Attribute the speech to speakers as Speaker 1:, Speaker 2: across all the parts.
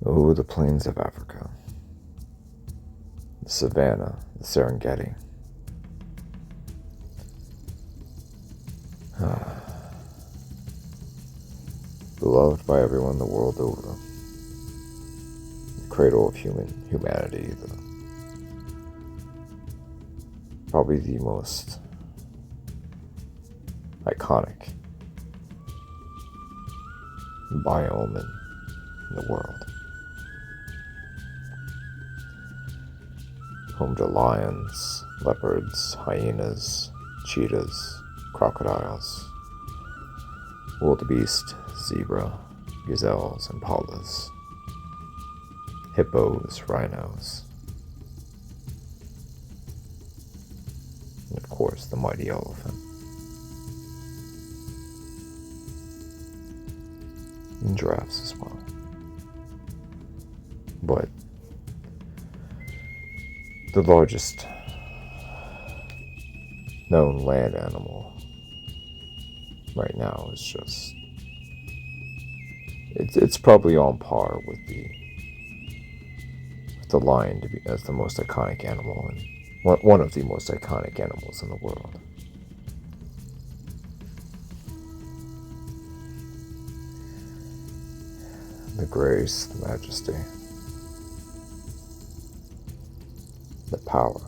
Speaker 1: Oh, the plains of Africa, the savannah, the Serengeti. Beloved by everyone the world over. The cradle of humanity. Probably the most iconic biome in the world. Home to lions, leopards, hyenas, cheetahs, crocodiles, wildebeest, zebra, gazelles, impalas, hippos, rhinos, and of course the mighty elephant. And giraffes as well. But the largest known land animal right now is just it's probably on par with the lion to be as the most iconic animal and one of the most iconic animals in the world. The grace, the majesty, the power,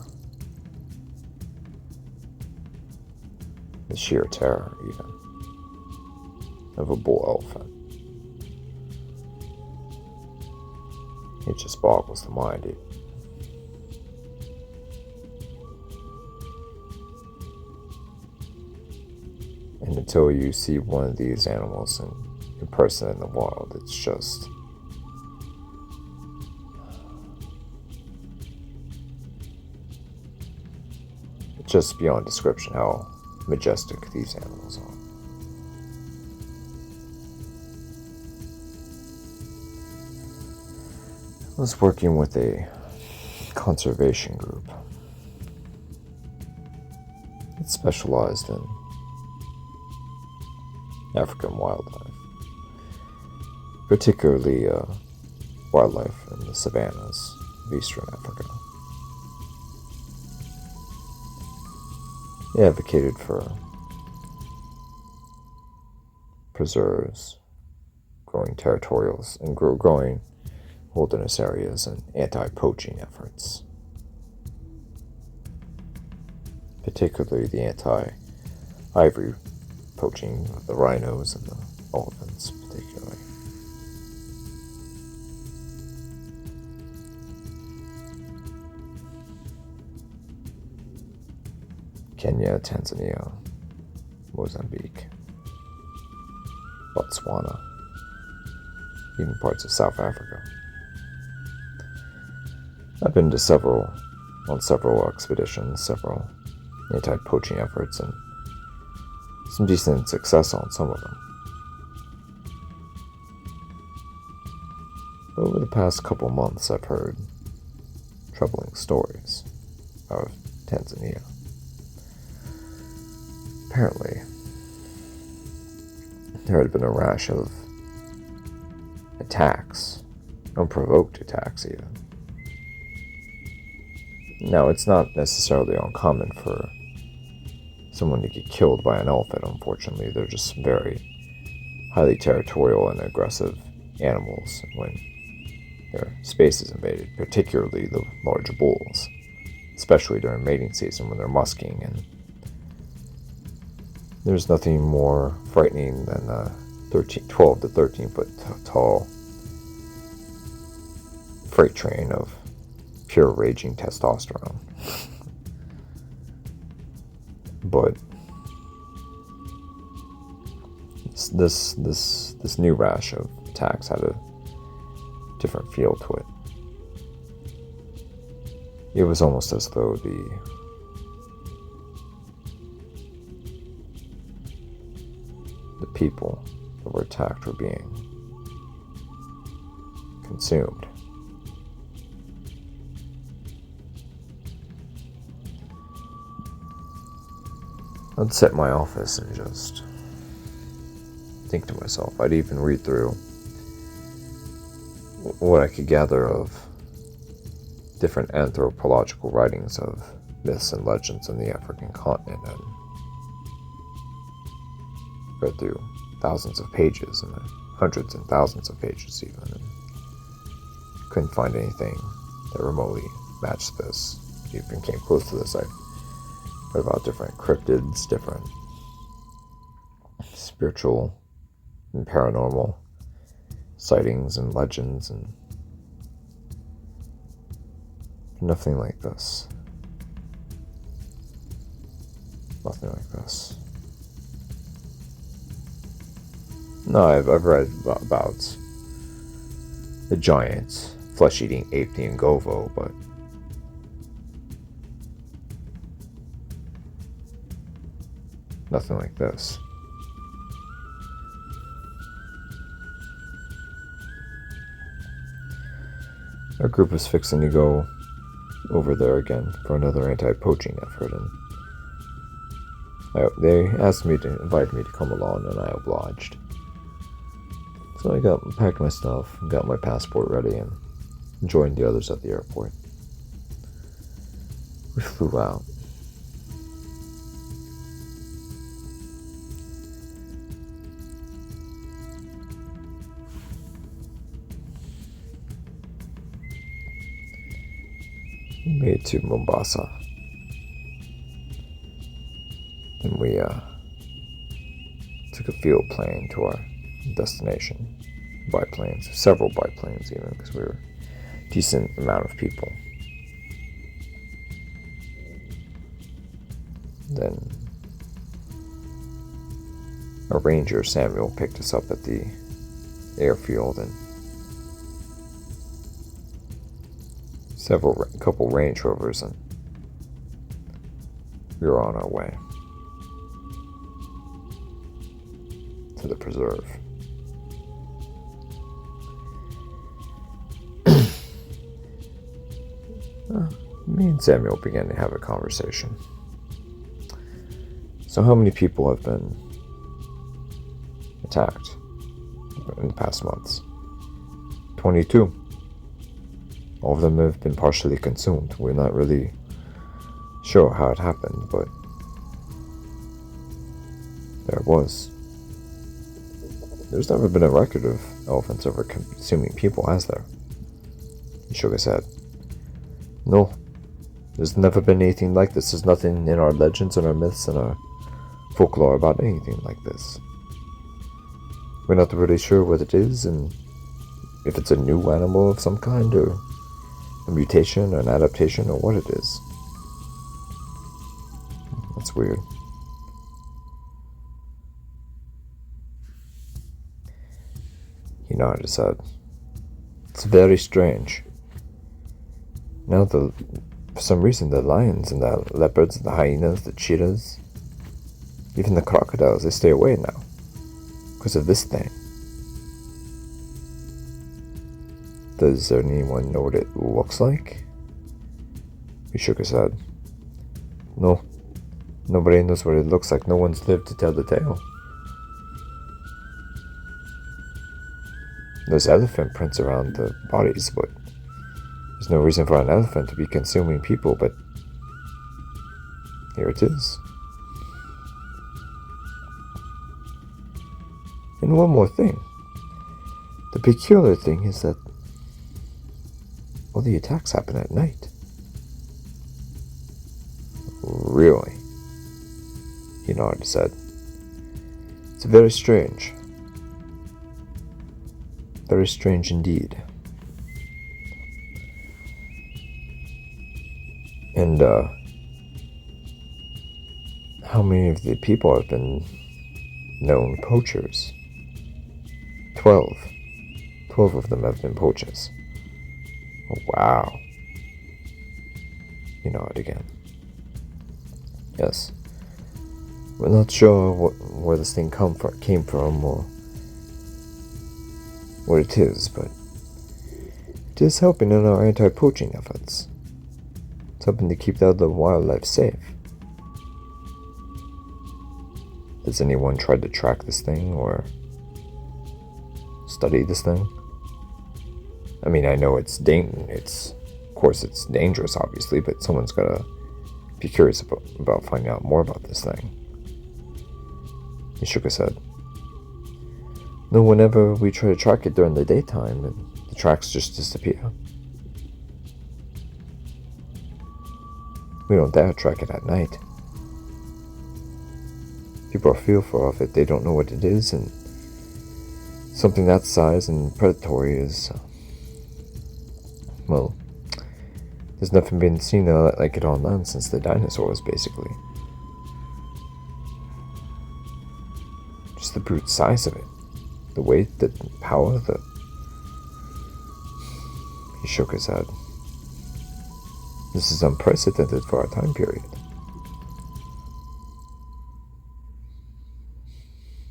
Speaker 1: the sheer terror even of a bull elephant. It just boggles the mind. And until you see one of these animals in person in the wild, it's just beyond description how majestic these animals are. I was working with a conservation group. It specialized in African wildlife, particularly wildlife in the savannas of eastern Africa. They advocated for preserves, growing territorials, and growing wilderness areas, and anti-poaching efforts, particularly the anti-ivory poaching of the rhinos and the elephants particularly. Kenya, Tanzania, Mozambique, Botswana, even parts of South Africa. I've been to several expeditions, several anti-poaching efforts, and some decent success on some of them. But over the past couple months, I've heard troubling stories out of Tanzania. Apparently, there had been a rash of attacks, unprovoked attacks even. Now, it's not necessarily uncommon for someone to get killed by an elephant, unfortunately. They're just very highly territorial and aggressive animals when their space is invaded, particularly the large bulls, especially during mating season when they're musking. And there's nothing more frightening than a 12 to 13 foot tall freight train of pure raging testosterone. But this new rash of attacks had a different feel to it. It was almost as though the people that were attacked were being consumed. I'd sit in my office and just think to myself. I'd even read through what I could gather of different anthropological writings of myths and legends in the African continent, and read through thousands of pages and hundreds and thousands of pages even, and couldn't find anything that remotely matched this, even came close to this. I read about different cryptids, different spiritual and paranormal sightings and legends, and nothing like this. Nothing like this. No, I've read about the giant flesh-eating ape named Govo, but nothing like this. Our group was fixing to go over there again for another anti-poaching effort, and they invited me to come along, and I obliged. So I packed my stuff, got my passport ready, and joined the others at the airport. We flew out. We made it to Mombasa, and we took a field plane to our destination. Biplanes, several biplanes even, because we were a decent amount of people. Then our ranger Samuel picked us up at the airfield, and a couple Range Rovers, and we were on our way to the preserve. Me and Samuel began to have a conversation. So how many people have been attacked in the past months? 22. All of them have been partially consumed. We're not really sure how it happened, but there it was. There's never been a record of elephants ever consuming people, has there? He shook his head. No, there's never been anything like this. There's nothing in our legends and our myths and our folklore about anything like this. We're not really sure what it is, and if it's a new animal of some kind, or a mutation, or an adaptation, or what it is. That's weird. He nodded his head. It's very strange. Now for some reason, the lions and the leopards, the hyenas, the cheetahs, even the crocodiles, they stay away now because of this thing. Does anyone know what it looks like? He shook his head. No, nobody knows what it looks like. No one's lived to tell the tale. There's elephant prints around the bodies, but there's no reason for an elephant to be consuming people, but here it is. And one more thing. The peculiar thing is that all the attacks happen at night. Really? He nodded his head. It's very strange. Very strange indeed. And, how many of the people have been known poachers? 12. 12 of them have been poachers. Oh, wow. He nodded again. Yes. We're not sure where this thing came from or what it is, but it is helping in our anti-poaching efforts. It's helping to keep the other wildlife safe. Has anyone tried to track this thing or study this thing? I mean, I know of course it's dangerous, obviously, but someone's gotta be curious about finding out more about this thing. He shook his head. No, whenever we try to track it during the daytime, the tracks just disappear. We don't dare track it at night. People are fearful of it. They don't know what it is, and something that size and predatory is, well, there's nothing been seen like it on land since the dinosaurs, basically. Just the brute size of it. The weight, the power, He shook his head. This is unprecedented for our time period.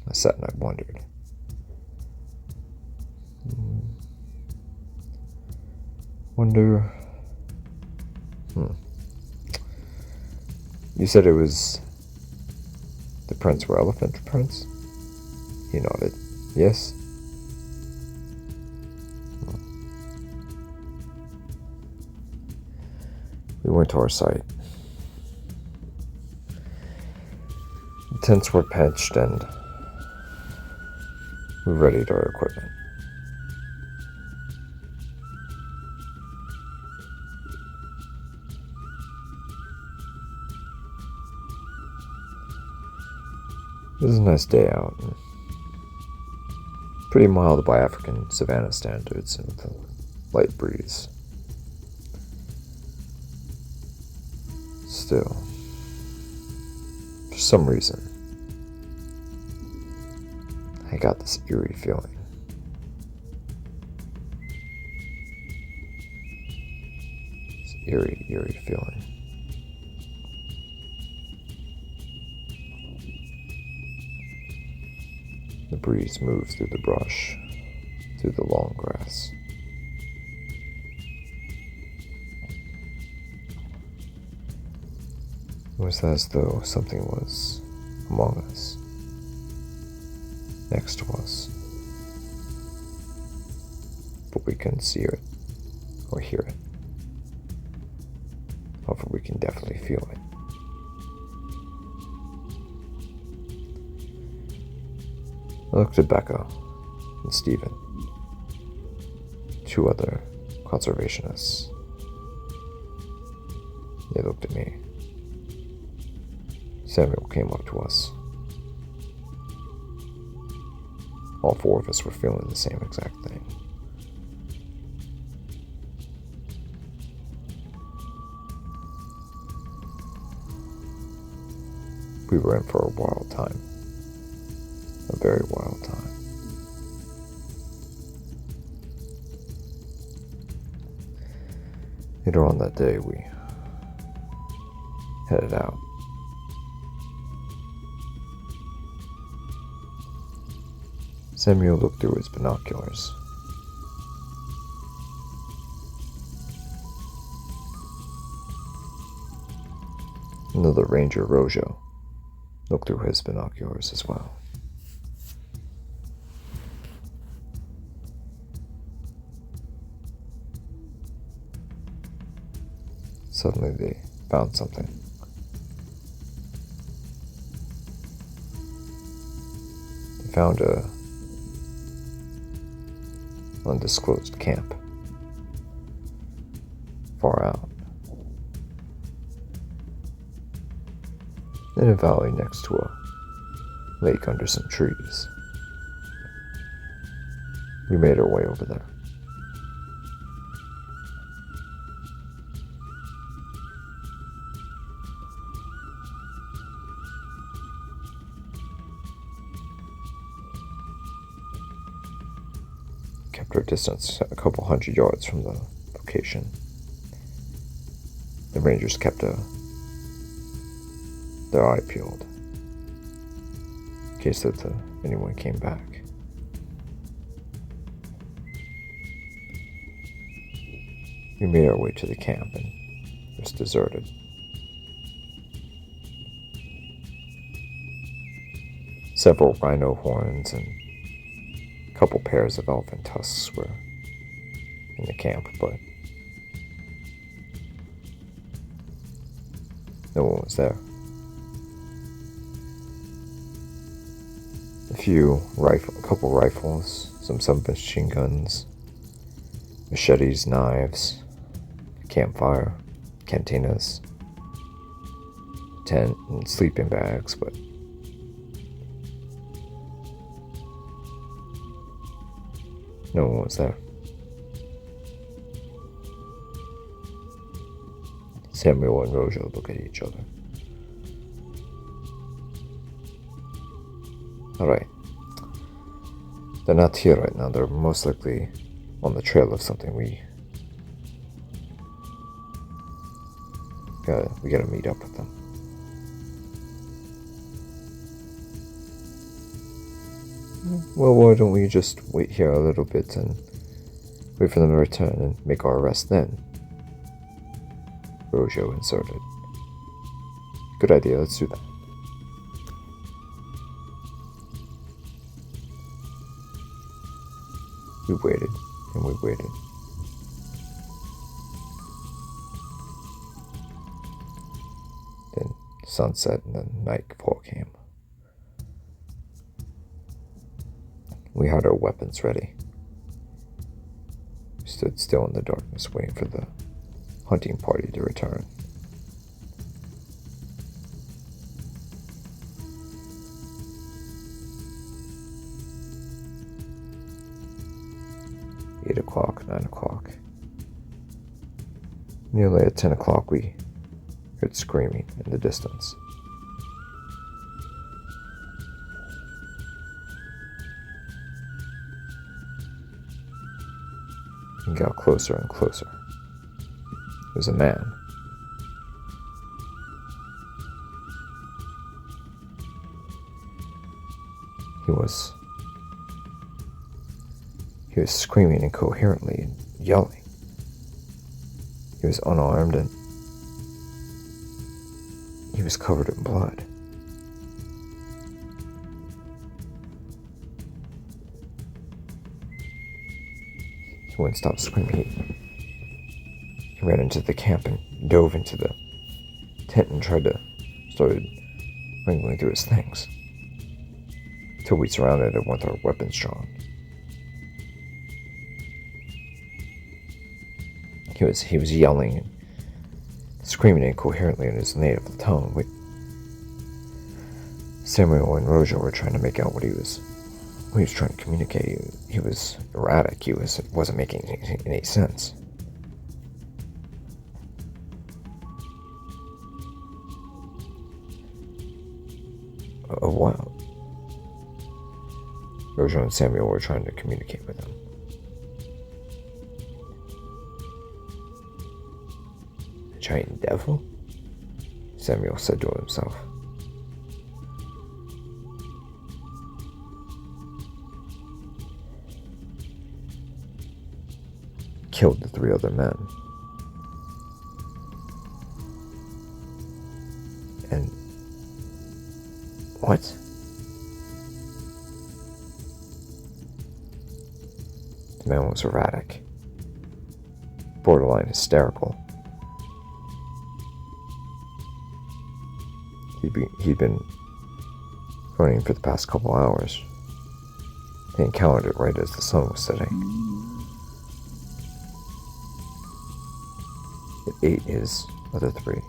Speaker 1: I sat and I wondered. You said it was the prints were elephant prints? He nodded. Yes. We went to our site. The tents were pitched and we readied our equipment. It was a nice day out. Pretty mild by African savanna standards and with a light breeze. Still, for some reason, I got this eerie feeling. This eerie feeling. The breeze moved through the brush, through the long grass. It was as though something was among us, next to us, but we couldn't see it or hear it. However, we can definitely feel it. I looked at Becca and Stephen, two other conservationists. They looked at me. Samuel came up to us. All four of us were feeling the same exact thing. We were in for a wild time. A very wild time. Later on that day, we headed out. Samuel looked through his binoculars. Another ranger, Rojo, looked through his binoculars as well. Suddenly they found something. They found a undisclosed camp far out in a valley next to a lake under some trees. We made our way over there. Kept our distance a couple hundred yards from the location. The rangers kept their eye peeled in case that anyone came back. We made our way to the camp and it was deserted. Several rhino horns and couple pairs of elephant tusks were in the camp, but no one was there. A couple rifles, some submachine guns, machetes, knives, campfire, cantinas, tent, and sleeping bags, but no one was there. Samuel and Rojo look at each other. Alright. They're not here right now. They're most likely on the trail of something. We gotta meet up with them. Well, why don't we just wait here a little bit and wait for them to return and make our arrest then? Rojo inserted. Good idea, let's do that. We waited, and we waited. Then sunset and then nightfall came. We had our weapons ready. We stood still in the darkness, waiting for the hunting party to return. Eight o'clock, 9 o'clock. Nearly at 10 o'clock, we heard screaming in the distance. It got closer and closer. It was a man. He was screaming incoherently and yelling. He was unarmed and he was covered in blood. He wouldn't stop screaming. He ran into the camp and dove into the tent and started wrangling through his things. Till we surrounded it with our weapons drawn. He was yelling and screaming incoherently in his native tongue. Samuel and Rojo were trying to make out what he was trying to communicate. He was erratic. He wasn't making any sense. A while, Rojo and Samuel were trying to communicate with him. A giant devil? Samuel said to himself. Killed the 3 other men. And what? The man was erratic, borderline hysterical. He'd been running for the past couple hours. He encountered it right as the sun was setting. It ate his other 3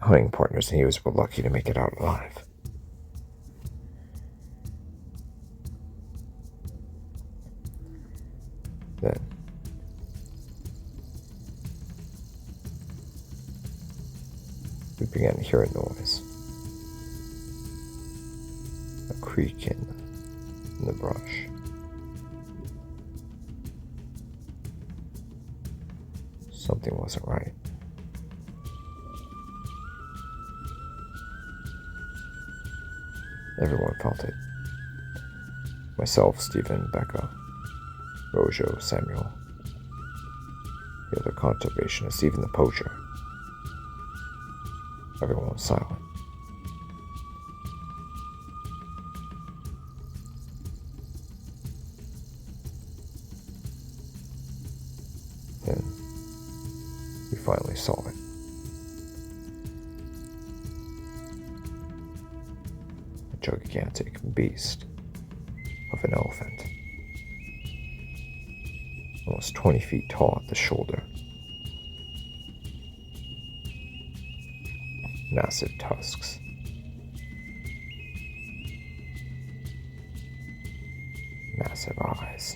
Speaker 1: hunting partners, and he was lucky to make it out alive. Then we began to hear a noise, a creak in the brush. Something wasn't right. Everyone felt it. Myself, Stephen, Becca, Rojo, Samuel, the other conservationists, even the poacher. Everyone was silent. finally saw it. A gigantic beast of an elephant, almost 20 feet tall at the shoulder. Massive tusks. Massive eyes.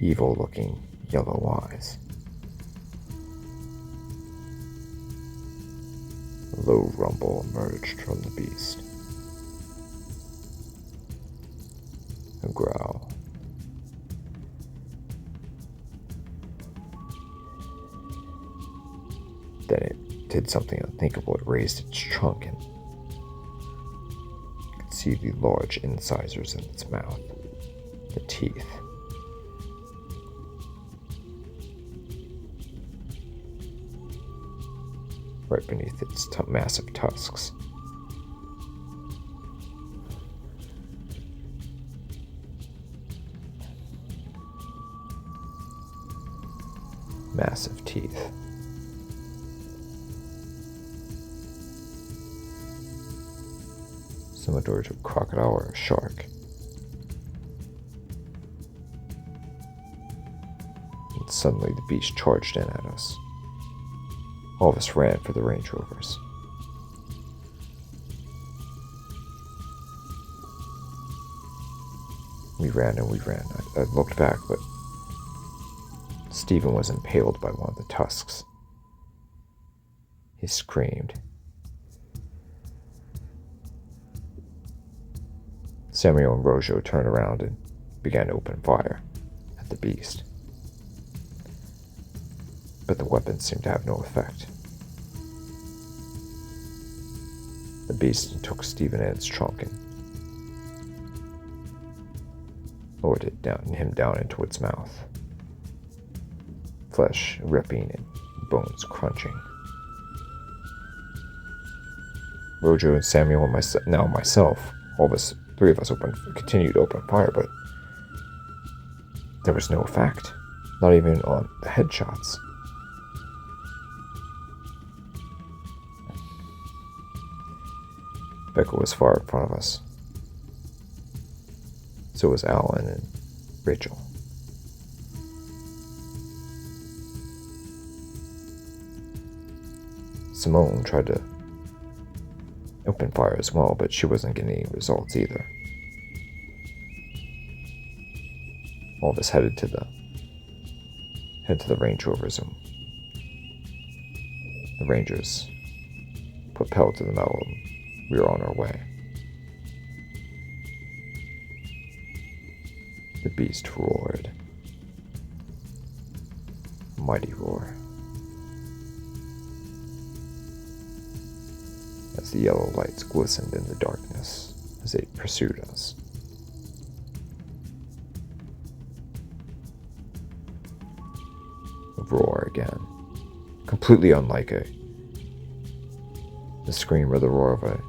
Speaker 1: Evil-looking yellow eyes. A low rumble emerged from the beast. A growl. Then it did something unthinkable. It raised its trunk and you could see the large incisors in its mouth, the teeth. Right beneath its massive tusks. Massive teeth. Similar to a crocodile or a shark. And suddenly the beast charged in at us. All of us ran for the Range Rovers. We ran and we ran. I looked back, but Stephen was impaled by one of the tusks. He screamed. Samuel and Rojo turned around and began to open fire at the beast. But the weapons seemed to have no effect. The beast took Stephen in its trunk and lowered him down into its mouth. Flesh ripping and bones crunching. Rojo and Samuel and myself, all of us, three of us continued to open fire, but there was no effect. Not even on the headshots. Becca was far in front of us. So was Alan and Rachel. Simone tried to open fire as well, but she wasn't getting any results either. All of us headed to the Range Rovers, and the Rangers put pedal to the metal, and we were on our way. The beast roared. A mighty roar. As the yellow lights glistened in the darkness as they pursued us. A roar again. Completely unlike the scream or the roar of a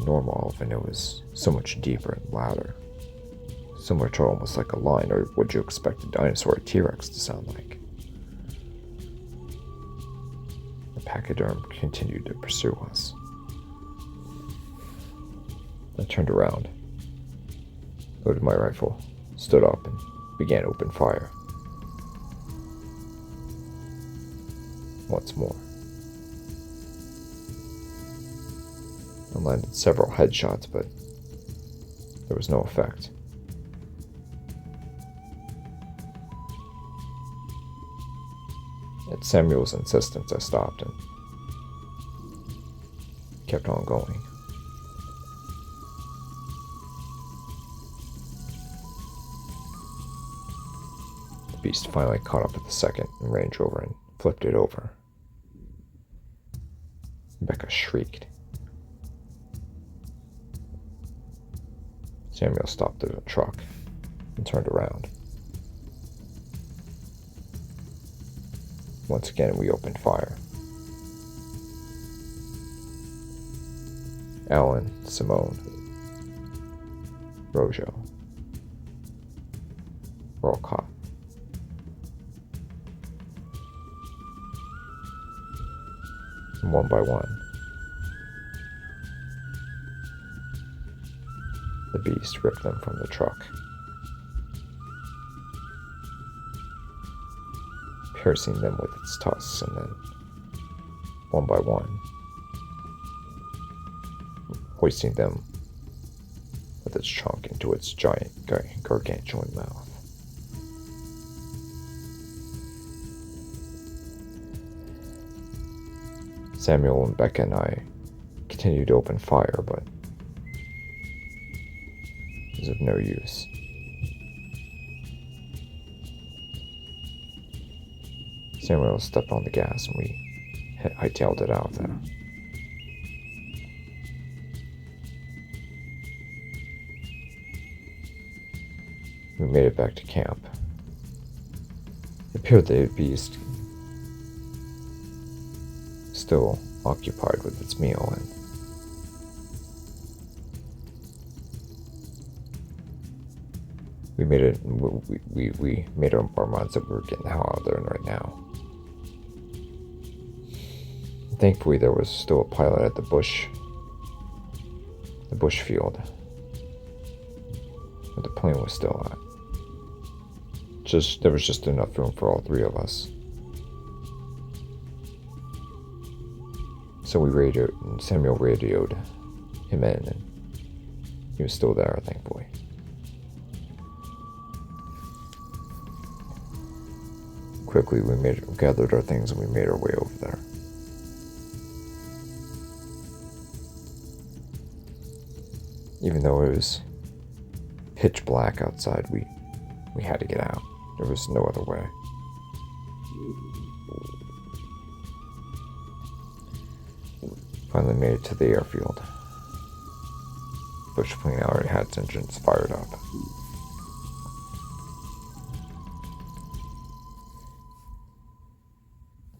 Speaker 1: normal elephant. It was so much deeper and louder. Similar to almost like a lion, or what you expect a dinosaur or T-Rex to sound like. The pachyderm continued to pursue us. I turned around, loaded my rifle, stood up, and began to open fire. Once more. I landed several headshots, but there was no effect. At Samuel's insistence, I stopped and kept on going. The beast finally caught up with the second Range Rover and flipped it over. Becca shrieked. Samuel stopped at a truck and turned around. Once again, we opened fire. Alan, Simone, Rojo were all caught. And one by one, the beast ripped them from the truck, piercing them with its tusks, and then, one by one, hoisting them with its trunk into its giant, gargantuan mouth. Samuel and Becca and I continued to open fire, but it was of no use. Samuel stepped on the gas and we hightailed it out of there. We made it back to camp. It appeared the beast still occupied with its meal, and we made our minds that we were getting the hell out of there right now. Thankfully, there was still a pilot at the bush field where the plane was still at. There was just enough room for all three of us. So Samuel radioed him in, and he was still there, thankfully. Quickly, we gathered our things and we made our way over there. Even though it was pitch black outside, we had to get out. There was no other way. Finally made it to the airfield. Bush plane already had its engines fired up.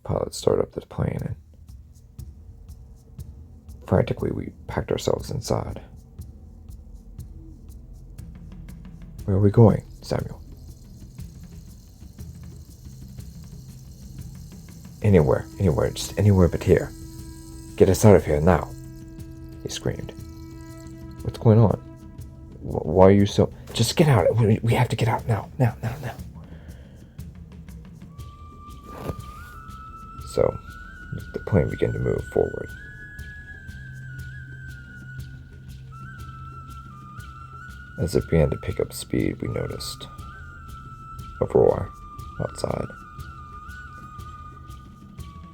Speaker 1: Pilot started up the plane, and frantically we packed ourselves inside. Where are we going, Samuel? Anywhere, just anywhere but here. Get us out of here now, he screamed. What's going on? Why are you so... Just get out. We have to get out now. Now. So, the plane began to move forward. As it began to pick up speed, we noticed a roar outside.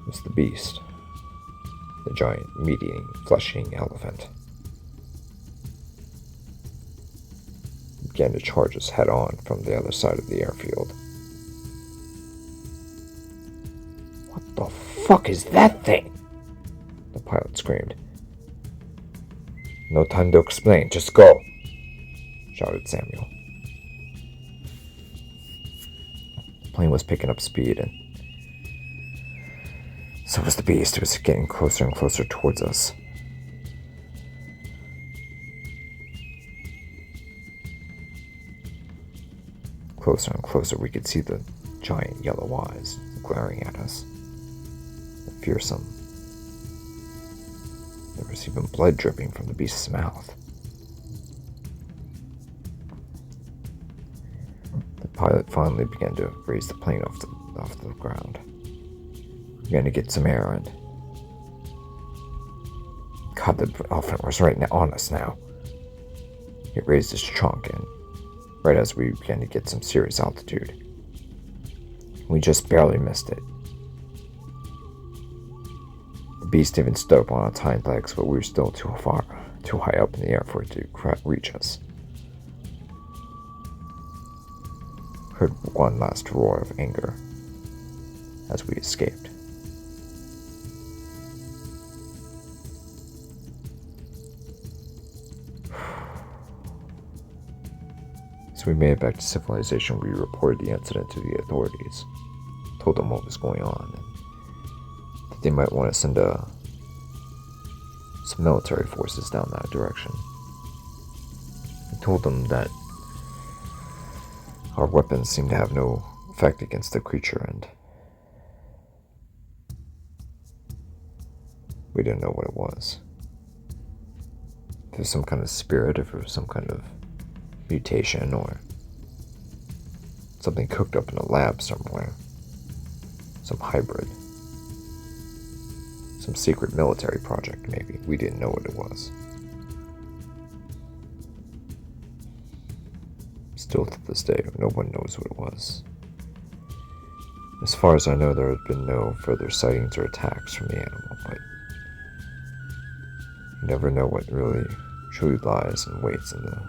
Speaker 1: It was the beast, the giant, meat-eating, flesh-eating elephant. It began to charge us head-on from the other side of the airfield. What the fuck is that thing? The pilot screamed. No time to explain, just go, shouted Samuel. The plane was picking up speed, and so was the beast. It was getting closer and closer towards us. Closer and closer, we could see the giant yellow eyes glaring at us. Fearsome. There was even blood dripping from the beast's mouth. The pilot finally began to raise the plane off the ground. Began to get some air, and God, the elephant was right on us now. He raised his trunk, and right as we began to get some serious altitude, we just barely missed it. The beast even stood up on its hind legs, but we were still too high up in the air for it to reach us. Heard one last roar of anger as we escaped. So we made it back to civilization. We reported the incident to the authorities, told them what was going on, and that they might want to send some military forces down that direction. We told them that our weapons seemed to have no effect against the creature, and We didn't know what it was. If it was some kind of spirit, if it was some kind of mutation, or something cooked up in a lab somewhere. Some hybrid. Some secret military project, maybe. We didn't know what it was. Still to this day, no one knows what it was. As far as I know, there have been no further sightings or attacks from the animal, but you never know what really truly lies and waits in the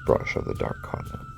Speaker 1: brush of the dark continent.